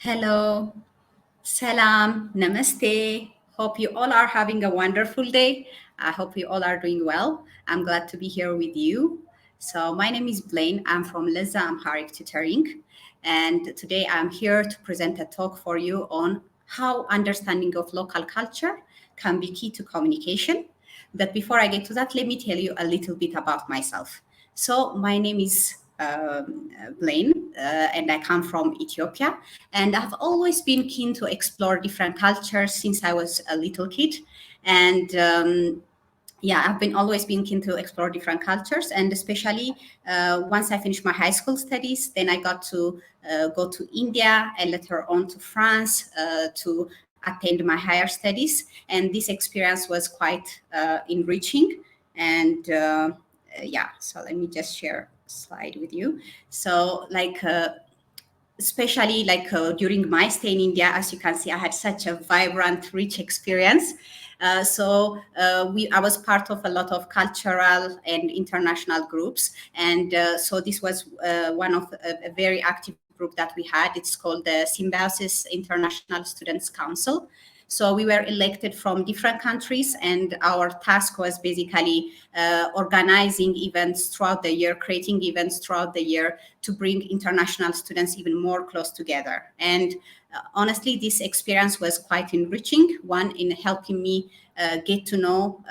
Hello, salam, namaste. Hope you all are having a wonderful day. I hope you all are doing well. I'm glad to be here with you. So, my name is Bilen. I'm from Leza Amharic tutoring. And today I'm here to present a talk for you on how understanding of local culture can be key to communication. But before I get to that, let me tell you a little bit about myself. So, my name is Bilen, and I come from Ethiopia. And I've always been keen to explore different cultures since I was a little kid. And yeah, I've been always been keen to explore different cultures, and especially once I finished my high school studies, then I got to go to India and later on to France to attend my higher studies. And this experience was quite enriching. And yeah, so let me just share a slide with you. So, especially during my stay in India, as you can see, I had such a vibrant, rich experience. I was part of a lot of cultural and international groups, and so this was one of a very active group that we had. It's called the Symbiosis International Students Council. So we were elected from different countries, and our task was basically organizing events throughout the year, creating events throughout the year to bring international students even more close together. And honestly, this experience was quite enriching, one in helping me get to know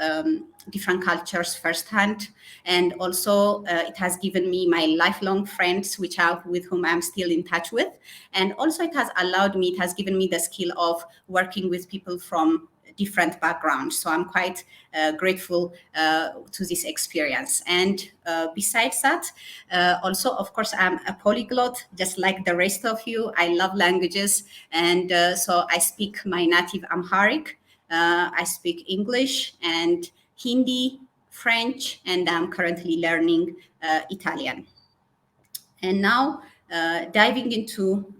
different cultures firsthand, and also it has given me my lifelong friends with whom I'm still in touch with. And also it has given me the skill of working with people from different backgrounds. So I'm quite grateful to this experience. And besides that, also, of course, I'm a polyglot, just like the rest of you. I love languages. And so I speak my native Amharic, I speak English and Hindi, French, and I'm currently learning Italian. And now, diving into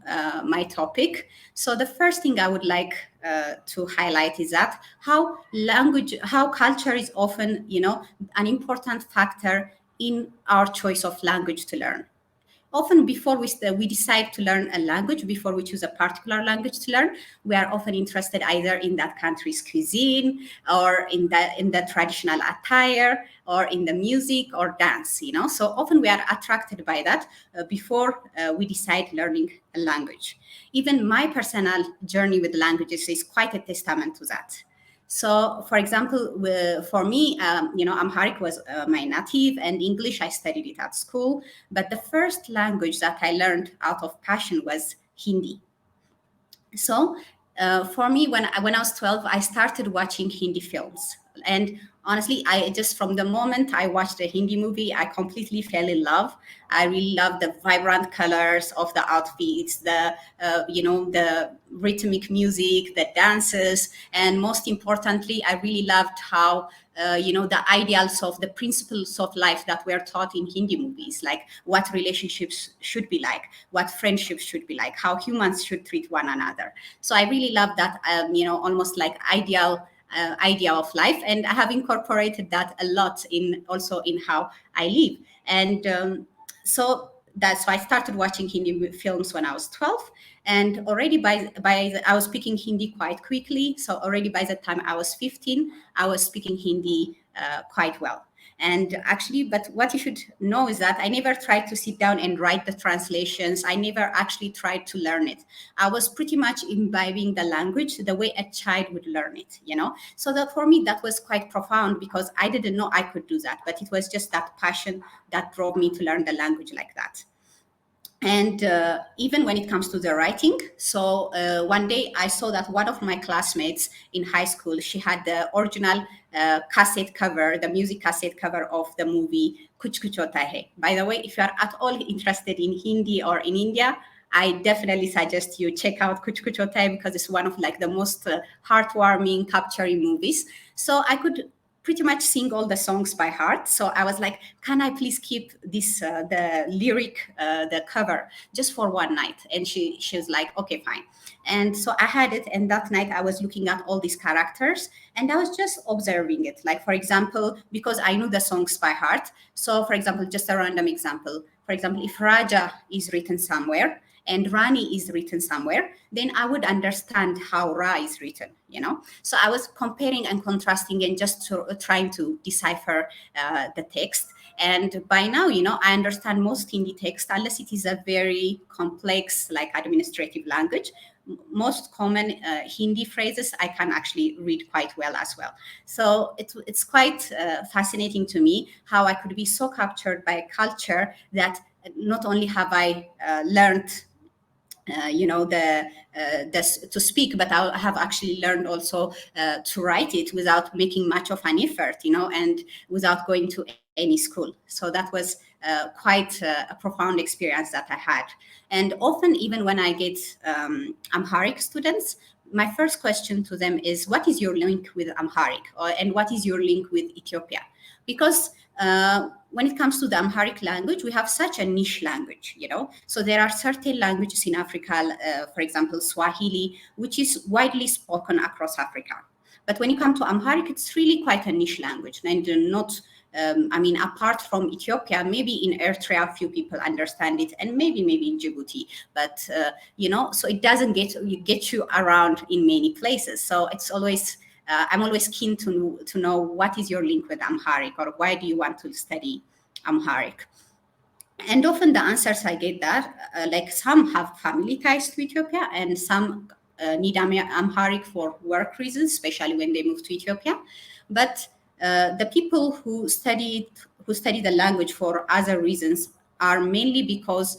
my topic. So the first thing I would like to highlight is that how culture is often, an important factor in our choice of language to learn. Often before we decide to learn a language, before we choose a particular language to learn, we are often interested either in that country's cuisine, or in the traditional attire, or in the music or dance. So often we are attracted by that before we decide learning a language. Even my personal journey with languages is quite a testament to that. So, for example, for me, Amharic was my native, and English, I studied it at school. But the first language that I learned out of passion was Hindi. So, for me, when I was 12, I started watching Hindi films. And honestly, I just from the moment I watched a Hindi movie, I completely fell in love. I really love the vibrant colors of the outfits, the rhythmic music, the dances, and most importantly, I really loved how the ideals of the principles of life that were taught in Hindi movies, like what relationships should be like, what friendships should be like, how humans should treat one another. So I really love that, almost like idea of life, and I have incorporated that a lot in how I live. And so that's why I started watching Hindi films when I was 12, and already I was speaking Hindi quite quickly. So already by the time I was 15, I was speaking Hindi quite well. And actually, but what you should know is that I never tried to sit down and write the translations. I never actually tried to learn it. I was pretty much imbibing the language the way a child would learn it. So that for me, that was quite profound, because I didn't know I could do that, but it was just that passion that drove me to learn the language like that. And even when it comes to the writing, so one day I saw that one of my classmates in high school, she had the original cassette cover, the music cassette cover of the movie Kuch Kuch Hota Hai. By the way, if you are at all interested in Hindi or in India, I definitely suggest you check out Kuch Kuch Hota Hai, because it's one of like the most heartwarming, capturing movies. So I could pretty much sing all the songs by heart. So I was like, can I please keep this, the lyric, the cover, just for one night? And she was like, okay, fine. And so I had it. And that night I was looking at all these characters, and I was just observing it. Like, for example, because I knew the songs by heart. So for example, just a random example. For example, if Raja is written somewhere, and Rani is written somewhere, then I would understand how Ra is written, So I was comparing and contrasting and just trying to decipher the text. And by now, I understand most Hindi text, unless it is a very complex, like administrative language. Most common Hindi phrases I can actually read quite well as well. So it's quite fascinating to me how I could be so captured by a culture that not only have I learned to speak, but I have actually learned also to write it without making much of an effort, and without going to any school. So that was quite a profound experience that I had. And often, even when I get Amharic students, my first question to them is, what is your link with Amharic? And what is your link with Ethiopia? Because when it comes to the Amharic language, we have such a niche language, So there are certain languages in Africa, for example, Swahili, which is widely spoken across Africa. But when you come to Amharic, it's really quite a niche language, and not. Apart from Ethiopia, maybe in Eritrea, a few people understand it, and maybe in Djibouti. But so it doesn't get you around in many places. So it's always. I'm always keen to know what is your link with Amharic, or why do you want to study Amharic? And often the answers I get that, like some have family ties to Ethiopia, and some need Amharic for work reasons, especially when they move to Ethiopia. But the people who study the language for other reasons are mainly because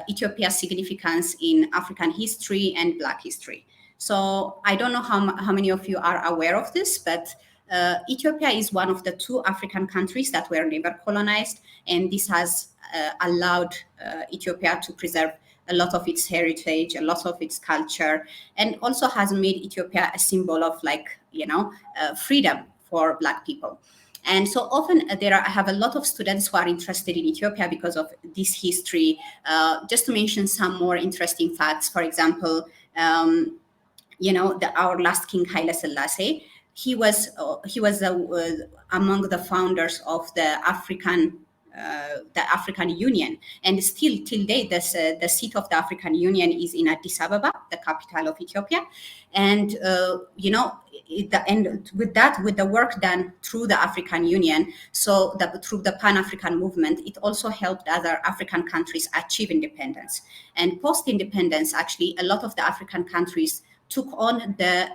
Ethiopia's significance in African history and Black history. So I don't know how many of you are aware of this, but Ethiopia is one of the 2 African countries that were never colonized, and this has allowed Ethiopia to preserve a lot of its heritage, a lot of its culture, and also has made Ethiopia a symbol of freedom for Black people. And so often I have a lot of students who are interested in Ethiopia because of this history. Just to mention some more interesting facts, for example, our last king Haile Selassie, he was among the founders of the African Union, and still till date, the seat of the African Union is in Addis Ababa, the capital of Ethiopia. And with the work done through the African Union, through the Pan-African movement, it also helped other African countries achieve independence. And post-independence, actually, a lot of the African countries took on the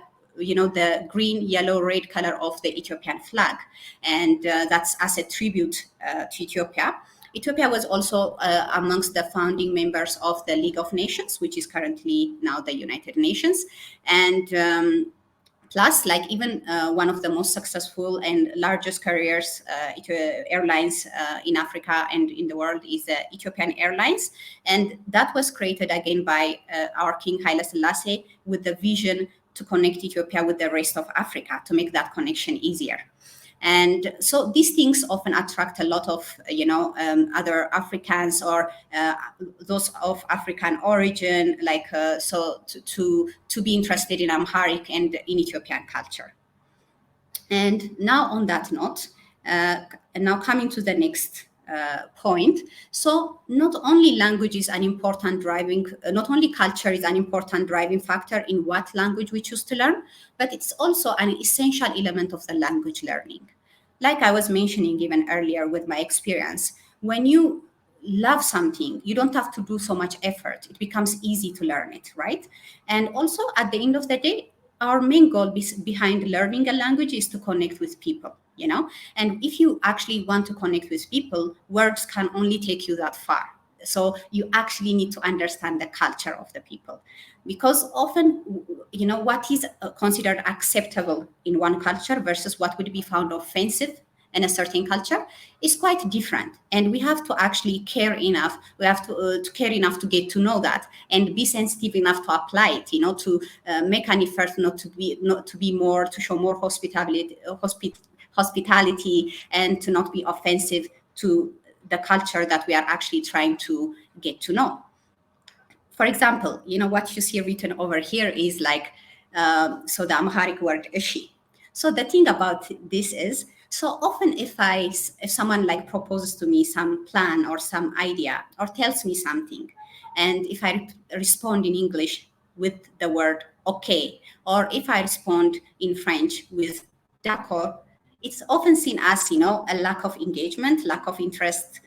green, yellow, red color of the Ethiopian flag. And that's as a tribute to Ethiopia. Ethiopia was also amongst the founding members of the League of Nations, which is currently now the United Nations. And plus, even one of the most successful and largest carriers, airlines in Africa and in the world is Ethiopian Airlines. And that was created again by our King Haile Selassie with the vision to connect Ethiopia with the rest of Africa, to make that connection easier. And so these things often attract a lot of, other Africans or those of African origin, to be interested in Amharic and in Ethiopian culture. And now on that note, and now coming to the next point. So not only language is an important not only culture is an important driving factor in what language we choose to learn, but it's also an essential element of the language learning. Like I was mentioning even earlier with my experience, when you love something, you don't have to do so much effort. It becomes easy to learn it, right? And also at the end of the day, our main goal behind learning a language is to connect with people, And if you actually want to connect with people, words can only take you that far. So you actually need to understand the culture of the people, because often, what is considered acceptable in one culture versus what would be found offensive in a certain culture is quite different. And we have to actually care enough. We have to care enough to get to know that and be sensitive enough to apply it, to make an effort to show more hospitality and to not be offensive to the culture that we are actually trying to get to know. For example, what you see written over here is so the Amharic word "eshi." So the thing about this is, so often if someone proposes to me some plan or some idea or tells me something, And if I respond in English with the word okay, or if I respond in French with d'accord, it's often seen as, a lack of engagement, lack of interest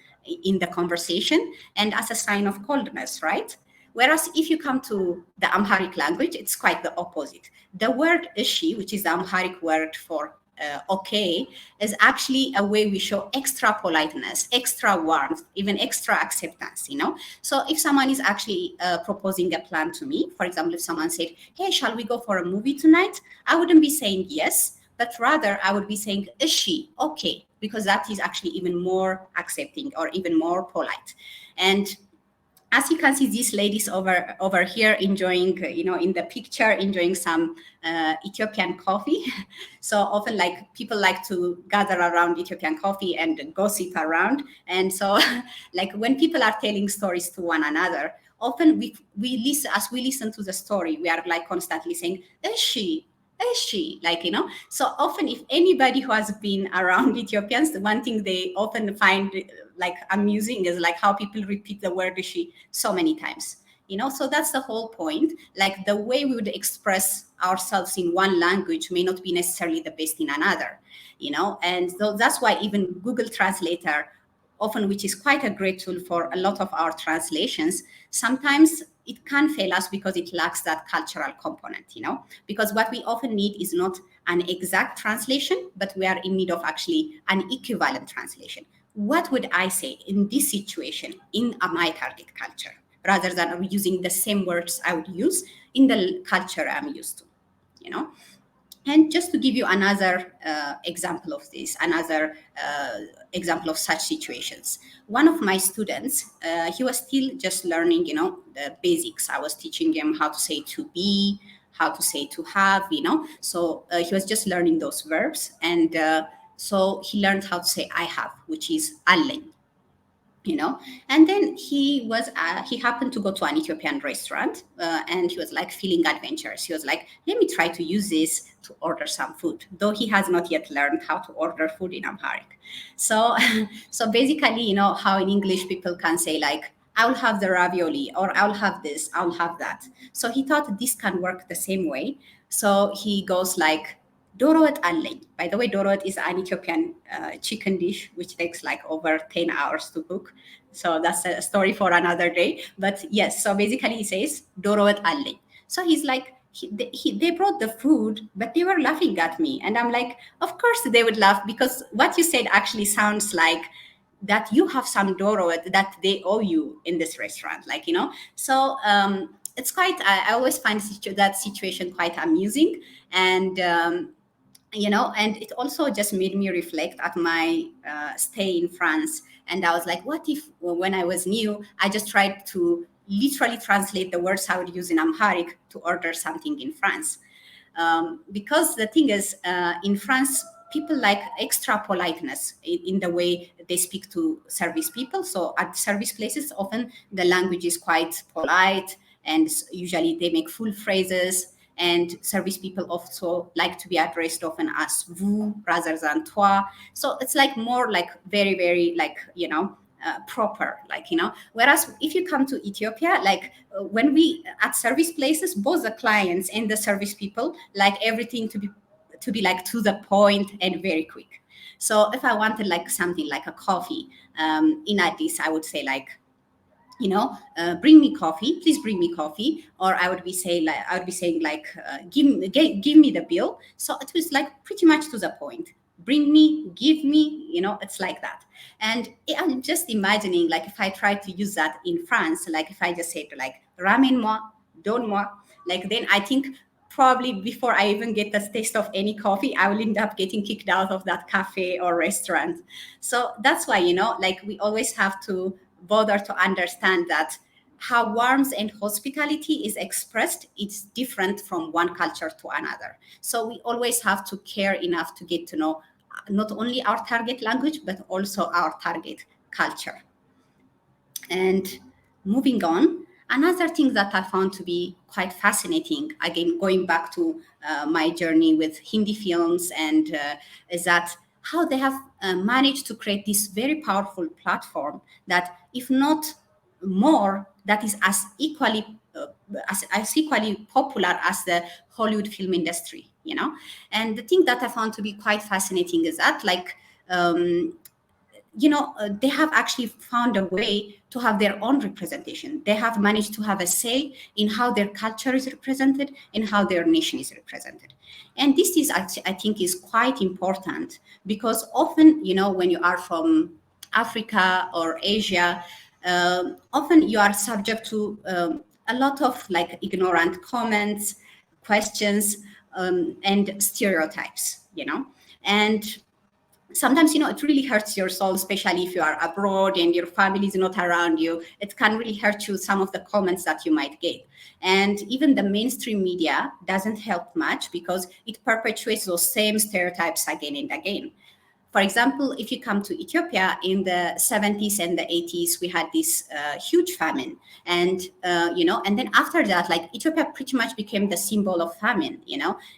in the conversation, and as a sign of coldness, right? Whereas if you come to the Amharic language, it's quite the opposite. The word ishi, which is the Amharic word for okay, is actually a way we show extra politeness, extra warmth, even extra acceptance, So if someone is actually proposing a plan to me, for example, if someone said, hey, shall we go for a movie tonight? I wouldn't be saying yes, but rather I would be saying, is she okay? Because that is actually even more accepting or even more polite. And as you can see, these ladies over here enjoying, in the picture, enjoying some Ethiopian coffee. So often, like, people like to gather around Ethiopian coffee and gossip around. And so, like, when people are telling stories to one another, often we listen. As we listen to the story, we are like constantly saying, "Is she? Is she?" Like, So often, if anybody who has been around Ethiopians, the one thing they often find like amusing is like how people repeat the word "she" so many times. So that's the whole point. Like, the way we would express ourselves in one language may not be necessarily the best in another. And so that's why even Google Translator, often, which is quite a great tool for a lot of our translations, sometimes it can fail us because it lacks that cultural component, because what we often need is not an exact translation, but we are in need of actually an equivalent translation. What would I say in this situation in my target culture, rather than using the same words I would use in the culture I'm used to, And just to give you another example of this, another example of such situations. One of my students, he was still just learning, the basics. I was teaching him how to say to be, how to say to have, So he was just learning those verbs. And so he learned how to say I have, which is allen. And then he happened to go to an Ethiopian restaurant, and he was like feeling adventurous. He was like, let me try to use this to order some food, though he has not yet learned how to order food in Amharic. So so basically, how in English people can say like, I'll have the ravioli, or I'll have this, I'll have that. So he thought this can work the same way. So he goes like, Dorowet allen. By the way, Dorowet is an Ethiopian chicken dish, which takes like over 10 hours to cook. So that's a story for another day. But yes, so basically he says, Dorowet allen. So he's like, they brought the food, but they were laughing at me. And I'm like, of course they would laugh, because what you said actually sounds like that you have some Dorowet that they owe you in this restaurant. Like, So it's quite, I always find that situation quite amusing. And and it also just made me reflect at my stay in France. And I was like, what if when I was new, I just tried to literally translate the words I would use in Amharic to order something in France? Because the thing is, in France, people like extra politeness in the way they speak to service people. So at service places, often the language is quite polite, and usually they make full phrases. And service people also like to be addressed often as vous rather than toi. So it's like more like very, very like, proper, like, Whereas if you come to Ethiopia, like when we at service places, both the clients and the service people like everything to be like to the point and very quick. So if I wanted like something like a coffee in Addis, I would say like, bring me coffee, please bring me coffee. Or I would be saying like, give me the bill. So it was like pretty much to the point. Bring me, give me, it's like that. And I'm just imagining, like, if I tried to use that in France, like if I just said like, ramène moi, donne moi, like, then I think probably before I even get the taste of any coffee, I will end up getting kicked out of that cafe or restaurant. So that's why, like, we always have to bother to understand that how warmth and hospitality is expressed, it's different from one culture to another. So we always have to care enough to get to know not only our target language, but also our target culture. And moving on, another thing that I found to be quite fascinating, again, going back to my journey with Hindi films, and is that how they have managed to create this very powerful platform that, if not more, that is as equally popular as the Hollywood film industry, you know. And the thing that I found to be quite fascinating is that, like, they have actually found a way to have their own representation. They have managed to have a say in how their culture is represented and how their nation is represented. And this is actually, I think, is quite important, because often, when you are from Africa or Asia, often you are subject to a lot of like ignorant comments, questions, and stereotypes, and sometimes it really hurts your soul, especially if you are abroad and your family is not around you. It can really hurt you, some of the comments that you might get. And even the mainstream media doesn't help much, because it perpetuates those same stereotypes again and again. For example, if you come to Ethiopia in the 70s and the 80s, we had this huge famine. And, and then after that, like, Ethiopia pretty much became the symbol of famine,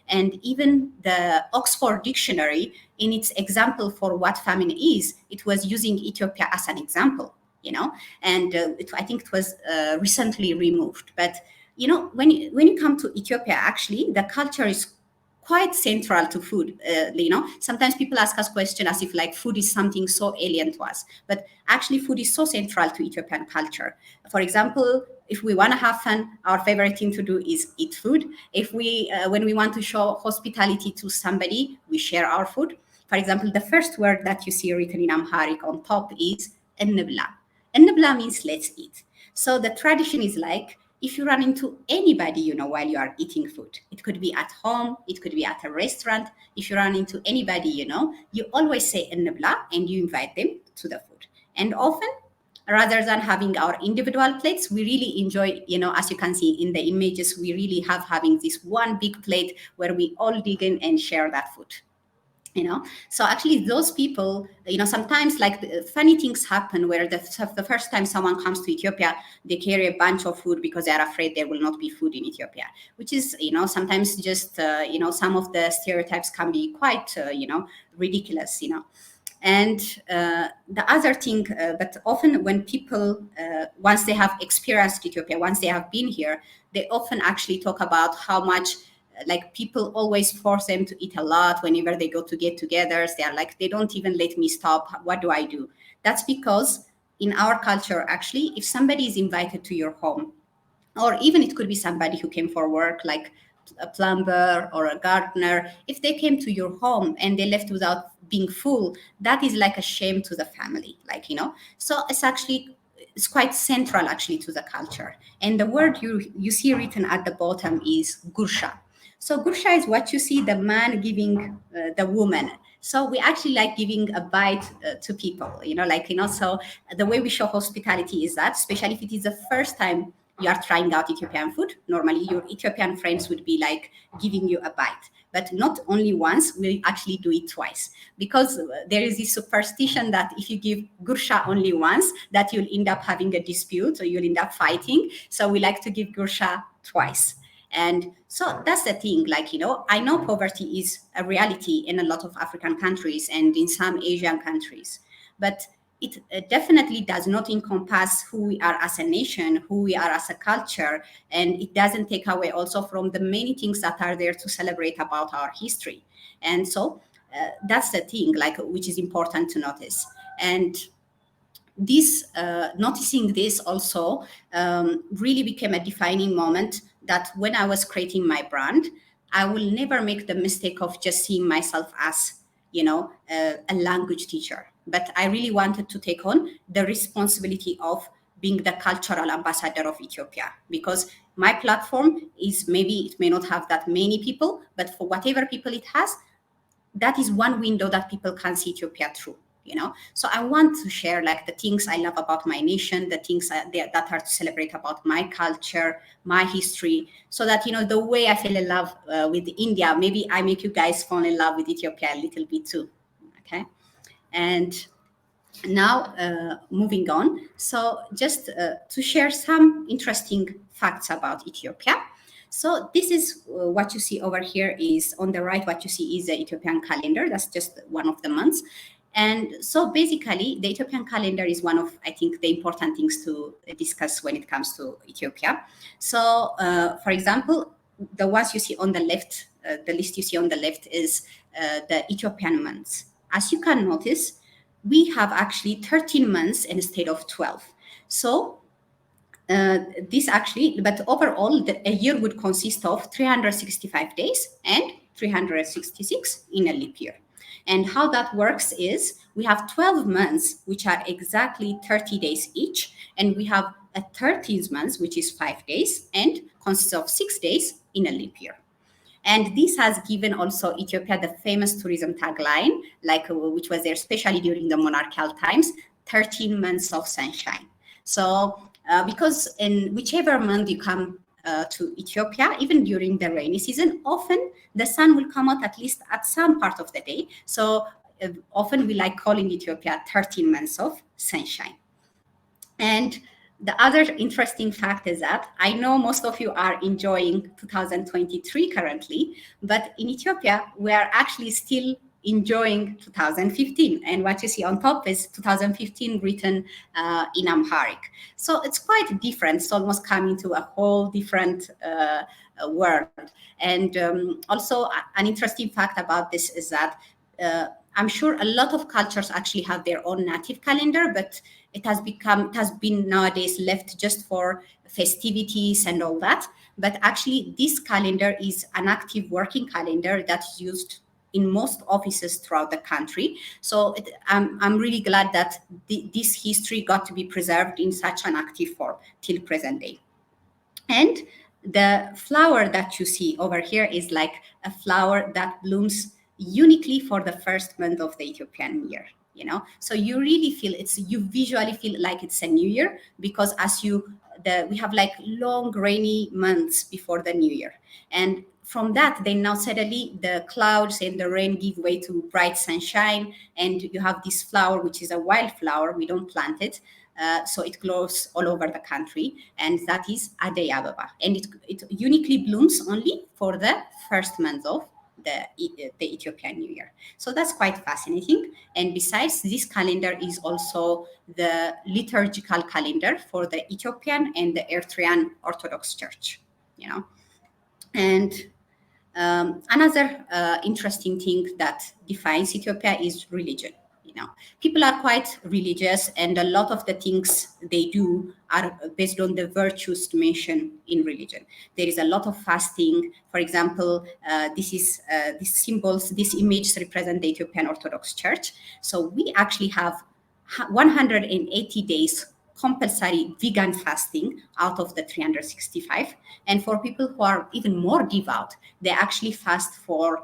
and even the Oxford Dictionary, in its example for what famine is, it was using Ethiopia as an example, and I think it was recently removed. But, when you come to Ethiopia, actually, the culture is quite central to food. Sometimes people ask us questions as if like food is something so alien to us, but actually food is so central to Ethiopian culture. For example, if we want to have fun, our favorite thing to do is eat food. If we, when we want to show hospitality to somebody, we share our food. For example, the first word that you see written in Amharic on top is enibla. Enibla means let's eat. So the tradition is like, if you run into anybody, while you are eating food, it could be at home, it could be at a restaurant. If you run into anybody, you always say "Ennebla" and you invite them to the food. And often, rather than having our individual plates, we really enjoy, as you can see in the images, we really have having this one big plate where we all dig in and share that food. So actually those people, sometimes like funny things happen where the first time someone comes to Ethiopia, they carry a bunch of food because they're afraid there will not be food in Ethiopia, which is, sometimes just, some of the stereotypes can be quite, ridiculous, And the other thing, but often when people, once they have experienced Ethiopia, once they have been here, they often actually talk about how much like people always force them to eat a lot whenever they go to get-togethers. They are like, they don't even let me stop. What do I do? That's because in our culture, actually, if somebody is invited to your home, or even it could be somebody who came for work, like a plumber or a gardener, if they came to your home and they left without being full, that is like a shame to the family, So it's quite central actually to the culture. And the word you see written at the bottom is gursha. So gursha is what you see the man giving the woman. So we actually like giving a bite to people, so the way we show hospitality is that, especially if it is the first time you are trying out Ethiopian food, normally your Ethiopian friends would be like giving you a bite. But not only once, we actually do it twice. Because there is this superstition that if you give gursha only once, that you'll end up having a dispute or you'll end up fighting. So we like to give gursha twice. And so that's the thing, I know poverty is a reality in a lot of African countries and in some Asian countries, but it definitely does not encompass who we are as a nation, who we are as a culture, and it doesn't take away also from the many things that are there to celebrate about our history. And so that's the thing, which is important to notice. And noticing this also really became a defining moment, that when I was creating my brand, I will never make the mistake of just seeing myself as, a language teacher. But I really wanted to take on the responsibility of being the cultural ambassador of Ethiopia, because my platform is, maybe it may not have that many people, but for whatever people it has, that is one window that people can see Ethiopia through. So I want to share the things I love about my nation, the things that are to celebrate about my culture, my history, so that the way I fell in love with India, maybe I make you guys fall in love with Ethiopia a little bit too. Okay. And now moving on, so just to share some interesting facts about Ethiopia. So this is what you see over here is on the right. What you see is the Ethiopian calendar. That's just one of the months. And so basically, the Ethiopian calendar is one of, I think, the important things to discuss when it comes to Ethiopia. So, for example, the ones you see on the left, the list you see on the left is the Ethiopian months. As you can notice, we have actually 13 months instead of 12. So this actually, but overall, a year would consist of 365 days and 366 in a leap year. And how that works is we have 12 months, which are exactly 30 days each, and we have a 13th month, which is 5 days and consists of 6 days in a leap year. And this has given also Ethiopia the famous tourism tagline, like which was there especially during the monarchical times, 13 months of sunshine. So because in whichever month you come to Ethiopia, even during the rainy season, often the sun will come out at least at some part of the day. So often we like calling Ethiopia 13 months of sunshine. And the other interesting fact is that I know most of you are enjoying 2023 currently, but in Ethiopia, we are actually still enjoying 2015. And what you see on top is 2015 written in Amharic. So it's quite different. It's almost coming to a whole different world. And also an interesting fact about this is that I'm sure a lot of cultures actually have their own native calendar, but it has been nowadays left just for festivities and all that. But actually, this calendar is an active working calendar that's used in most offices throughout the country. So I'm really glad that this history got to be preserved in such an active form till present day. And the flower that you see over here is like a flower that blooms uniquely for the first month of the Ethiopian year, so you really feel you visually feel like it's a new year, because we have like long rainy months before the new year, and from that then now suddenly the clouds and the rain give way to bright sunshine, and you have this flower, which is a wildflower. We don't plant it, so it grows all over the country, and that is Adei Ababa, and it uniquely blooms only for the first month of the Ethiopian New Year. So that's quite fascinating. And besides, this calendar is also the liturgical calendar for the Ethiopian and the Eritrean Orthodox Church, And another interesting thing that defines Ethiopia is religion. People are quite religious, and a lot of the things they do are based on the virtues mentioned in religion. There is a lot of fasting. For example, these symbols, these images represent the Ethiopian Orthodox Church. So we actually have 180 days compulsory vegan fasting out of the 365. And for people who are even more devout, they actually fast for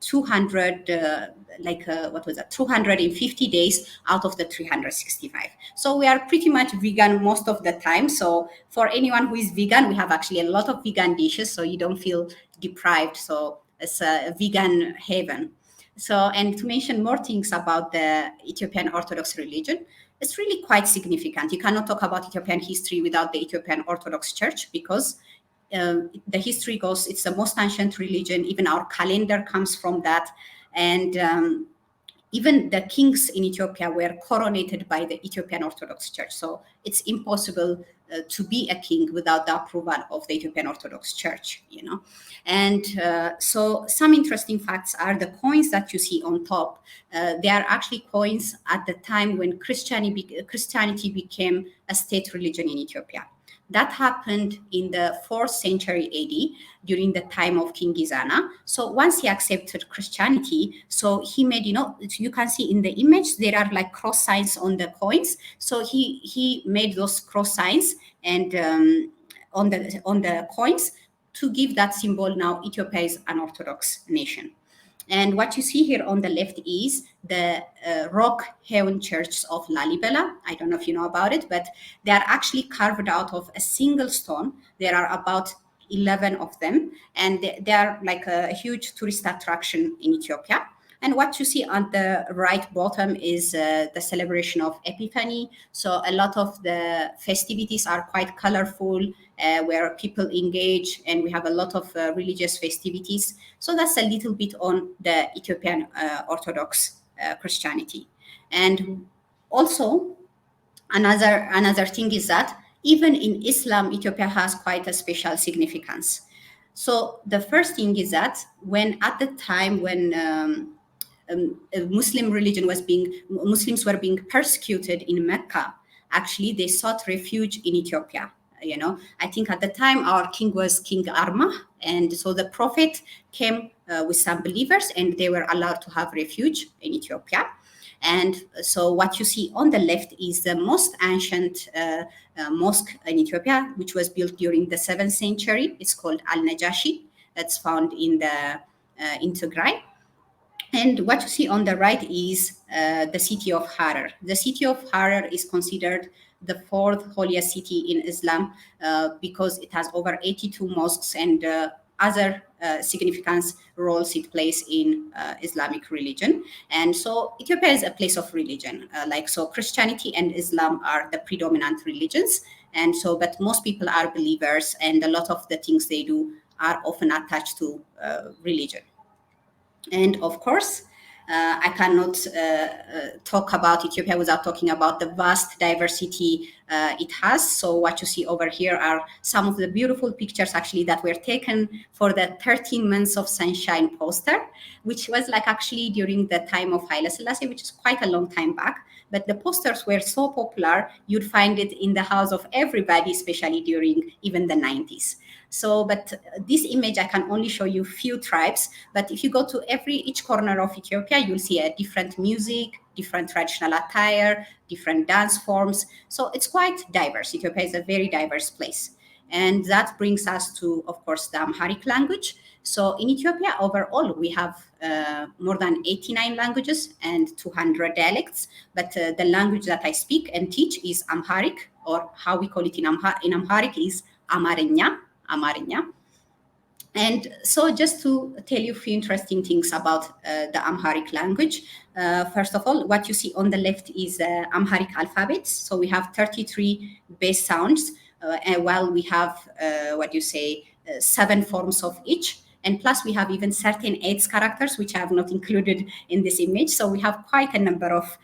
250 days out of the 365. So we are pretty much vegan most of the time. So for anyone who is vegan, we have actually a lot of vegan dishes, so you don't feel deprived. So it's a vegan haven. So, and to mention more things about the Ethiopian Orthodox religion, it's really quite significant. You cannot talk about Ethiopian history without the Ethiopian Orthodox Church, because the history goes, it's the most ancient religion. Even our calendar comes from that. And even the kings in Ethiopia were coronated by the Ethiopian Orthodox Church. So it's impossible to be a king without the approval of the Ethiopian Orthodox Church, And so some interesting facts are the coins that you see on top. They are actually coins at the time when Christianity became a state religion in Ethiopia. That happened in the 4th century AD during the time of King Gizana. So once he accepted Christianity, so he made, you can see in the image, there are like cross signs on the coins. So he made those cross signs and on the coins to give that symbol. Now Ethiopia is an Orthodox nation. And what you see here on the left is the rock-hewn churches of Lalibela. I don't know if you know about it, but they are actually carved out of a single stone. There are about 11 of them, and they are like a huge tourist attraction in Ethiopia. And what you see on the right bottom is the celebration of Epiphany. So a lot of the festivities are quite colorful, where people engage, and we have a lot of religious festivities. So that's a little bit on the Ethiopian Orthodox Christianity. And also, another thing is that even in Islam, Ethiopia has quite a special significance. So the first thing is that when at the time when Muslims were being persecuted in Mecca, actually they sought refuge in Ethiopia. I think at the time our king was King Arma, and so the prophet came with some believers, and they were allowed to have refuge in Ethiopia. And so what you see on the left is the most ancient mosque in Ethiopia, which was built during the 7th century. It's called Al-Najashi. That's found in Tigray. And what you see on the right is the city of Harar. The city of Harar is considered the fourth holiest city in Islam because it has over 82 mosques and other significant roles it plays in Islamic religion. And so Ethiopia is a place of religion. So Christianity and Islam are the predominant religions. And so, but most people are believers, and a lot of the things they do are often attached to religion. And of course, I cannot talk about Ethiopia without talking about the vast diversity it has. So what you see over here are some of the beautiful pictures actually that were taken for the 13 months of sunshine poster, which was like actually during the time of Haile Selassie, which is quite a long time back. But the posters were so popular, you'd find it in the house of everybody, especially during even the 90s. So, but this image, I can only show you few tribes, but if you go to each corner of Ethiopia, you'll see a different music, different traditional attire, different dance forms. So it's quite diverse. Ethiopia is a very diverse place. And that brings us to, of course, the Amharic language. So in Ethiopia, overall, we have more than 89 languages and 200 dialects. But the language that I speak and teach is Amharic, or how we call it in Amharic is Amarenya. And so just to tell you a few interesting things about the Amharic language. First of all, what you see on the left is Amharic alphabet. So we have 33 base sounds, and while we have, 7 forms of each. And plus we have even certain AIDS characters, which I have not included in this image. So we have quite a number of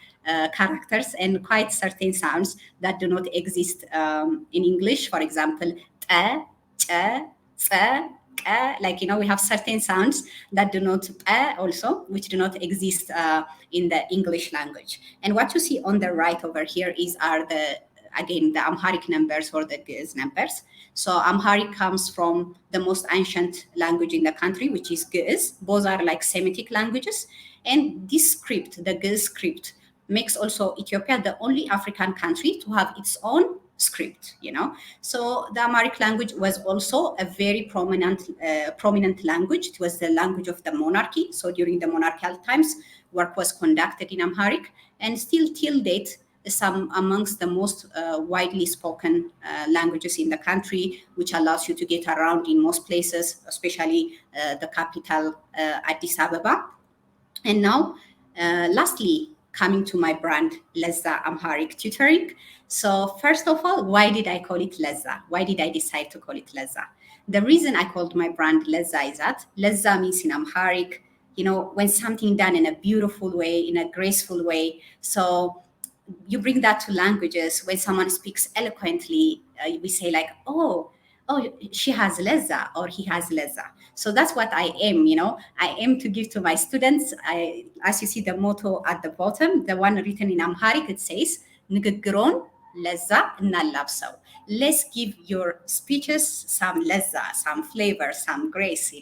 characters and quite certain sounds that do not exist in English. For example, ta, cha, tsa, ka. We have certain sounds that do not also, which do not exist in the English language. And what you see on the right over here are the Amharic numbers or the Ge'ez numbers. So Amharic comes from the most ancient language in the country, which is Ge'ez. Both are like Semitic languages. And this script, the Ge'ez script, makes also Ethiopia the only African country to have its own script. So the Amharic language was also a very prominent language. It was the language of the monarchy. So during the monarchical times, work was conducted in Amharic, and still till date, some amongst the most widely spoken languages in the country, which allows you to get around in most places, especially the capital, Addis Ababa. And now, lastly, coming to my brand, Leza Amharic Tutoring. So first of all, why did I call it Leza? Why did I decide to call it Leza? The reason I called my brand Leza is that Leza means in Amharic, when something done in a beautiful way, in a graceful way. So you bring that to languages. When someone speaks eloquently, we say like, oh, she has Leza or he has Leza. So that's what I aim, I aim to give to my students. As you see the motto at the bottom, the one written in Amharic, it says, Nigigron Leza Nalabso. Let's give your speeches some Leza, some flavor, some grace,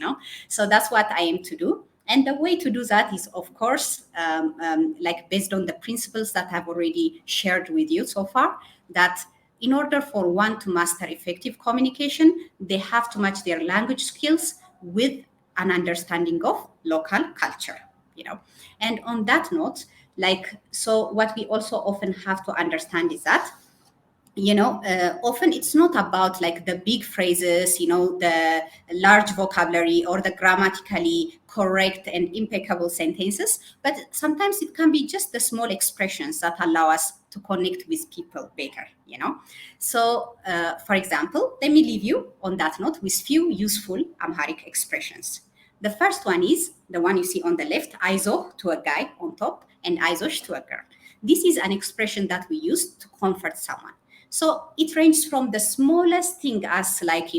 So that's what I aim to do. And the way to do that is, of course, based on the principles that I've already shared with you so far, that in order for one to master effective communication, they have to match their language skills with an understanding of local culture, And on that note, so what we also often have to understand is that often it's not about like the big phrases, the large vocabulary or the grammatically correct and impeccable sentences, but sometimes it can be just the small expressions that allow us to connect with people better, So, for example, let me leave you on that note with few useful Amharic expressions. The first one is the one you see on the left, aizo to a guy on top and aizosh to a girl. This is an expression that we use to comfort someone. So it ranges from the smallest thing as like,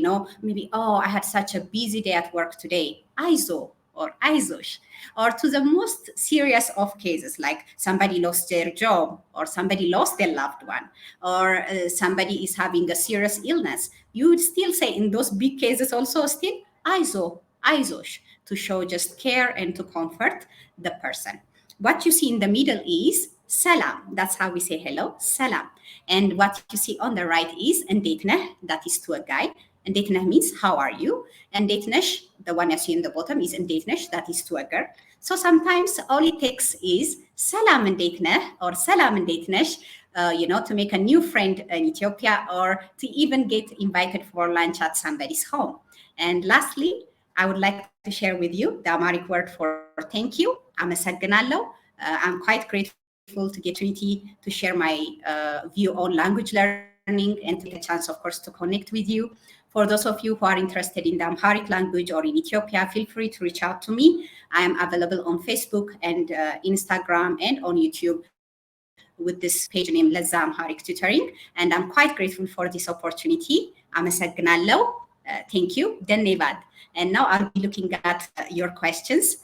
maybe, oh, I had such a busy day at work today, aizo or aizosh, or to the most serious of cases, like somebody lost their job or somebody lost their loved one, or somebody is having a serious illness. You would still say in those big cases also still aizo, aizosh, to show just care and to comfort the person. What you see in the middle is salam. That's how we say hello, salam. And what you see on the right is endeetneh, that is to a guy. Endeetneh means how are you? And deetnesh, the one you see in the bottom, is endeetnesh, that is to a girl. So sometimes all it takes is salam endeetneh or salam endeetnesh, to make a new friend in Ethiopia or to even get invited for lunch at somebody's home. And lastly, I would like to share with you the Amharic word for thank you. አመሰግናለሁ. I'm quite grateful to get opportunity to share my view on language learning and to get a chance, of course, to connect with you. For those of you who are interested in the Amharic language or in Ethiopia, feel free to reach out to me. I am available on Facebook and Instagram and on YouTube with this page named Leza Amharic Tutoring. And I'm quite grateful for this opportunity. አመሰግናለሁ. Thank you. Dennevad. And now I'll be looking at your questions.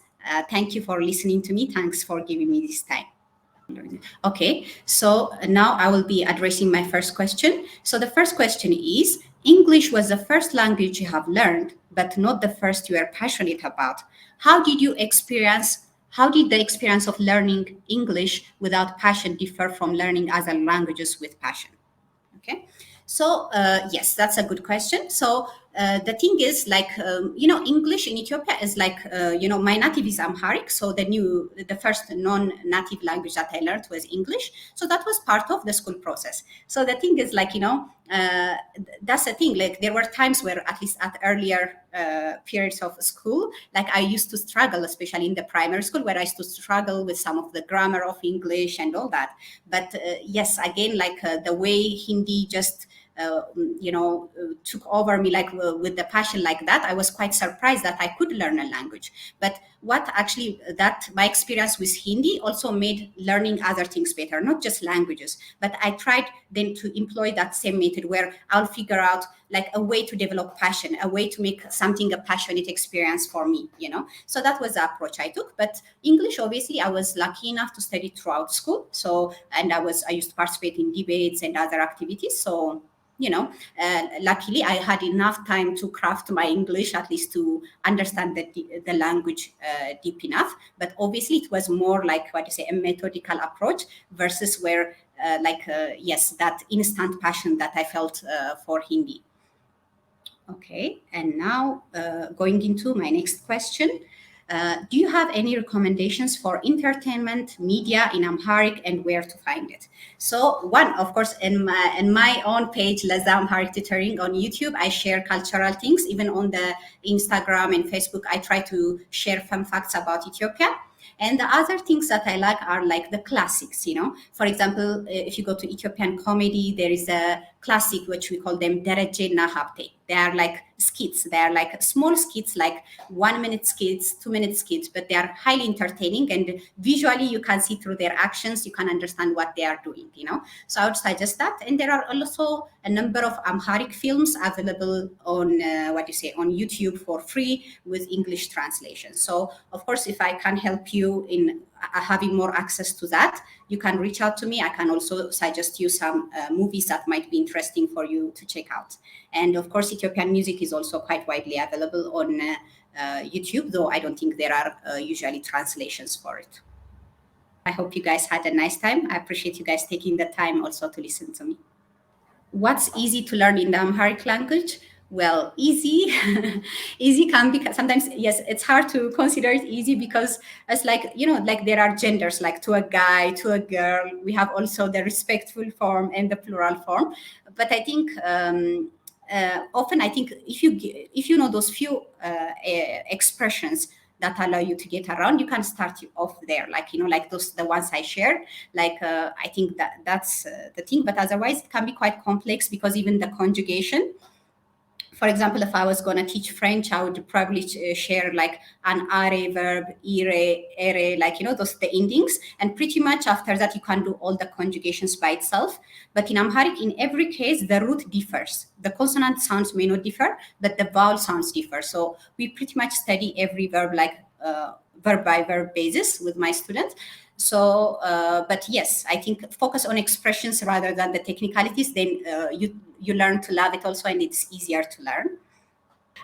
Thank you for listening to me. Thanks for giving me this time. Okay, so now I will be addressing my first question. So the first question is, English was the first language you have learned, but not the first you are passionate about. How did the experience of learning English without passion differ from learning other languages with passion? Okay, so yes, that's a good question. So the thing is, like, English in Ethiopia is like, my native is Amharic. So the first non-native language that I learned was English. So that was part of the school process. So the thing is, like, that's the thing. Like, there were times where, at least at earlier periods of school, like I used to struggle, especially in the primary school, where I used to struggle with some of the grammar of English and all that. But yes, again, like the way Hindi just took over me, like with the passion like that, I was quite surprised that I could learn a language. But what actually, that my experience with Hindi also made learning other things better, not just languages. But I tried then to employ that same method where I'll figure out like a way to develop passion, a way to make something a passionate experience for me, So that was the approach I took. But English, obviously, I was lucky enough to study throughout school. So, and I used to participate in debates and other activities. So, luckily I had enough time to craft my English, at least to understand the language deep enough. But obviously it was more like, a methodical approach versus where yes, that instant passion that I felt for Hindi. Okay, and now going into my next question. Do you have any recommendations for entertainment media in Amharic and where to find it? So one, of course, in my own page, Leza Amharic Tutoring on YouTube, I share cultural things. Even on the Instagram and Facebook, I try to share fun facts about Ethiopia. And the other things that I like are like the classics, For example, if you go to Ethiopian comedy, there is a classic, which we call them Dereje na Habte. They are like skits. They are like small skits, like 1 minute skits, 2 minute skits, but they are highly entertaining. And visually, you can see through their actions, you can understand what they are doing, So I would suggest that. And there are also a number of Amharic films available on, on YouTube for free with English translation. So, of course, if I can help you in having more access to that, you can reach out to me. I can also suggest you some movies that might be interesting for you to check out. And of course, Ethiopian music is also quite widely available on YouTube, though I don't think there are usually translations for it. I hope you guys had a nice time. I appreciate you guys taking the time also to listen to me. What's easy to learn in the Amharic language? Well, easy can be sometimes, yes, it's hard to consider it easy because it's like, like there are genders, like to a guy, to a girl. We have also the respectful form and the plural form. But I think often, I think if you know those few expressions that allow you to get around, you can start off there, like like the ones I shared. Like I think that's the thing. But otherwise, it can be quite complex because even the conjugation. For example, if I was going to teach French, I would probably share like an are verb, ere, like, those the endings. And pretty much after that, you can do all the conjugations by itself. But in Amharic, in every case, the root differs. The consonant sounds may not differ, but the vowel sounds differ. So we pretty much study every verb like verb by verb basis with my students. So, but yes, I think focus on expressions rather than the technicalities. Then you learn to love it also, and it's easier to learn.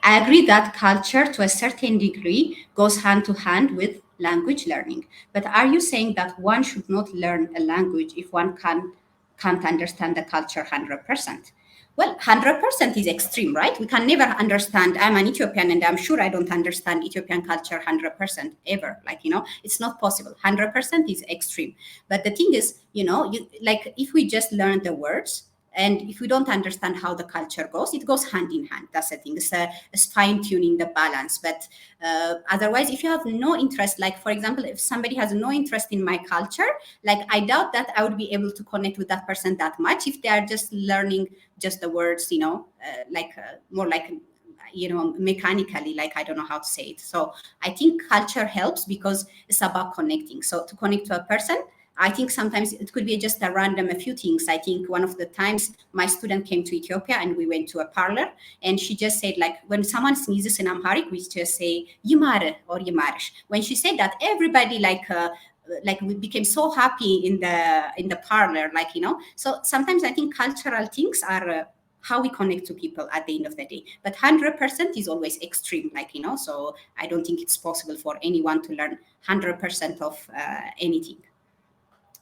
I agree that culture to a certain degree goes hand to hand with language learning. But are you saying that one should not learn a language if one can't understand the culture 100%? Well, 100% is extreme, right? We can never understand. I'm an Ethiopian, and I'm sure I don't understand Ethiopian culture 100% ever. Like, it's not possible. 100% is extreme. But the thing is, like if we just learn the words, and if we don't understand how the culture goes, it goes hand in hand. That's the thing. It's fine tuning the balance. But otherwise, if you have no interest, like for example, if somebody has no interest in my culture, like I doubt that I would be able to connect with that person that much if they are just learning just the words, more like mechanically, like I don't know how to say it. So I think culture helps because it's about connecting. So to connect to a person, I think sometimes it could be just a few things. I think one of the times my student came to Ethiopia and we went to a parlor, and she just said, like, when someone sneezes in Amharic, we just say Yimare or Yimarish. When she said that, everybody like we became so happy in the parlor, So sometimes I think cultural things are how we connect to people at the end of the day. But 100% is always extreme, So I don't think it's possible for anyone to learn 100% of anything.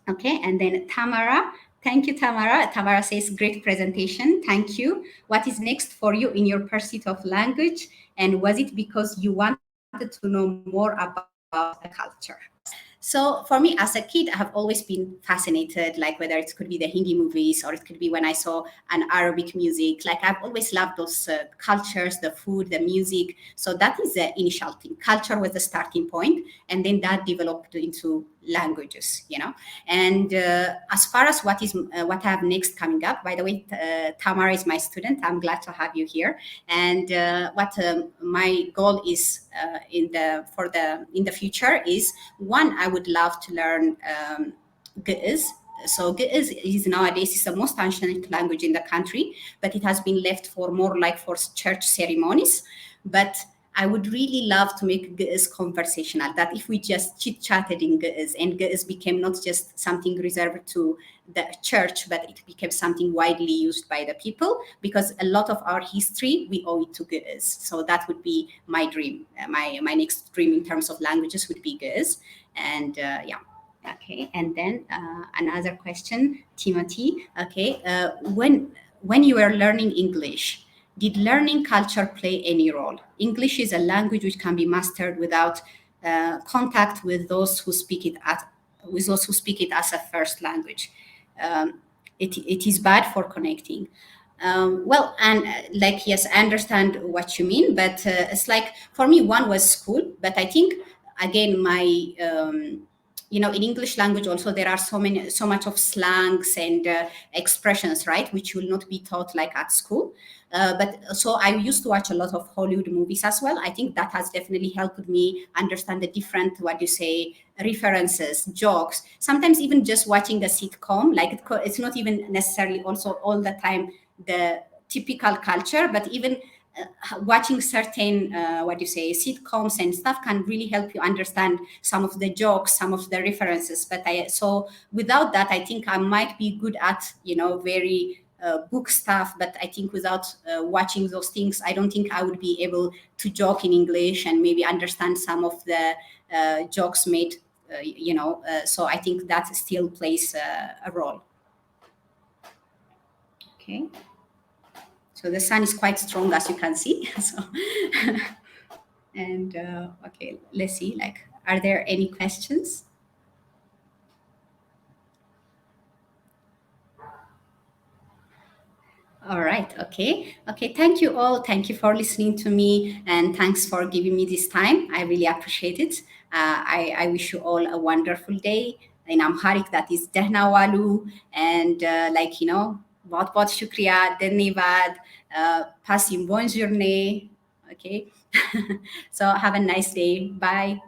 Okay, and then Tamara. Thank you, Tamara. Tamara says, great presentation. Thank you. What is next for you in your pursuit of language? And was it because you wanted to know more about a culture? So for me, as a kid, I have always been fascinated, like whether it could be the Hindi movies or it could be when I saw an Arabic music. Like I've always loved those cultures, the food, the music. So that is the initial thing. Culture was the starting point, and then that developed into languages, And as far as what I have next coming up, by the way, Tamara is my student. I'm glad to have you here. And what my goal is in the future is, one, I would love to learn Ge'ez. So Ge'ez is nowadays is the most ancient language in the country, but it has been left for more like for church ceremonies. But I would really love to make Ge'ez conversational, that if we just chit-chatted in Ge'ez, and Ge'ez became not just something reserved to the church, but it became something widely used by the people, because a lot of our history, we owe it to Ge'ez. So that would be my dream. My next dream in terms of languages would be Ge'ez. And yeah. Okay, and then another question, Timothy. Okay, when you were learning English, did learning culture play any role? English is a language which can be mastered without contact with those who speak it as a first language. It is bad for connecting. Well, and yes, I understand what you mean, but it's like for me, one was school, but I think again, my in English language also there are so much of slangs and expressions, right, which will not be taught like at school. But so I used to watch a lot of Hollywood movies as well. I think that has definitely helped me understand the different, references, jokes. Sometimes even just watching the sitcom, like it's not even necessarily also all the time the typical culture, but even watching certain sitcoms and stuff can really help you understand some of the jokes, some of the references. But so without that, I think I might be good at very book stuff, but I think without watching those things, I don't think I would be able to joke in English and maybe understand some of the jokes made. So I think that still plays a role. Okay. So the sun is quite strong, as you can see. So, and okay, let's see. Like, are there any questions? All right. Okay. Okay. Thank you all. Thank you for listening to me, and thanks for giving me this time. I really appreciate it. I wish you all a wonderful day in Amharic. That is Dehna Walu, and बहुत शुक्रिया, धन्यवाद, passe une bonne journée. Okay. So have a nice day. Bye.